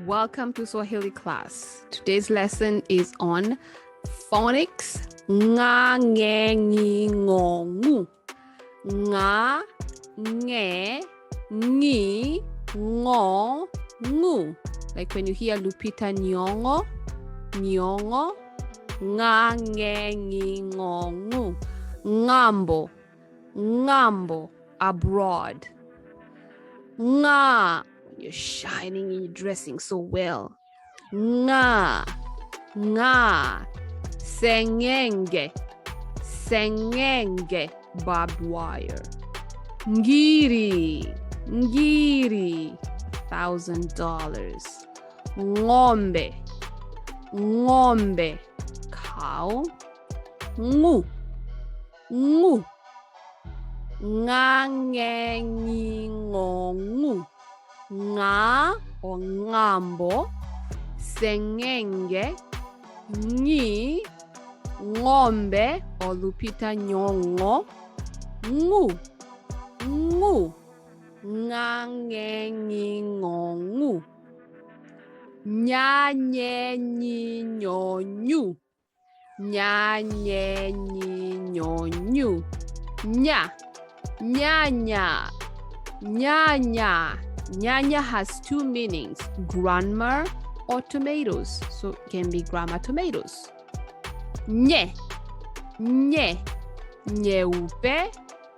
Welcome to Swahili class. Today's lesson is on phonics. Nga, nge, ngi, ngo, ngu. Nga, nge, ngi, ngo, ngu. Like when you hear Lupita Nyong'o, Nyong'o. Nga, nge, ngi, ngo, ngu. Ngambo, ngambo, abroad. Nga, you're shining and you're dressing so well. Nga, nga, seng'enge, seng'enge, barbed wire. Ngiri, ngiri, $1,000. Ng'ombe, ng'ombe, cow. Ngu, ngu, nga, nge, ngi, ngo, ngu. Nga or ngambo, seng'enge, ngi, ng'ombe or Lupita Nyong'o, ngu, ngu, nga, nge, ngi, ngo, ngu. Nyanya, nyi, nyo, nyu. Nyanya, nyi, nyo, nyu. Nya, nyanya, nyanya. Nyanya has two meanings, grandma or tomatoes. So it can be grandma tomatoes. Nye, nye, nyeupe,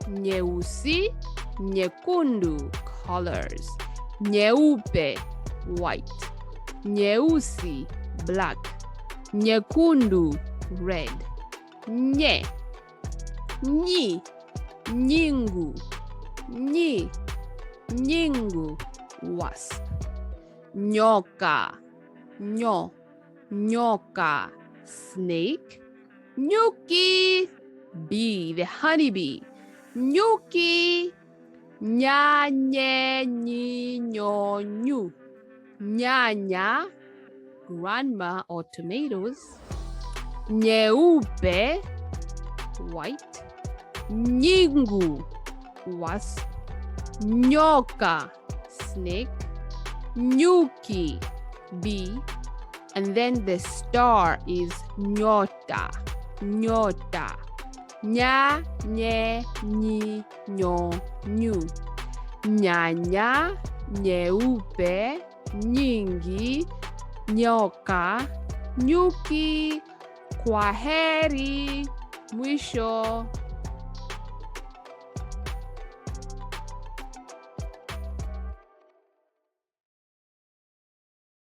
nyeusi, nyekundu, colors. Nyeupe, white. Nyeusi, black. Nyekundu, red. Nye, nyi, nyingu, nyi, nyingu, wasp. Nyoka, nyoka, snake. Nyuki, bee, the honeybee. Nyuki, nyanya, nyi, nyo, nyu. Nyanya, grandma or tomatoes. Nyeupe, white. Nyingu, wasp. Nyoka, snake. Nyuki, bee. And then the star is nyota, nyota. Nya, nye, nyi, nyo, nyu. Nyanya, nyeupe, nyingi, nyoka, nyuki. Kwaheri, mwisho.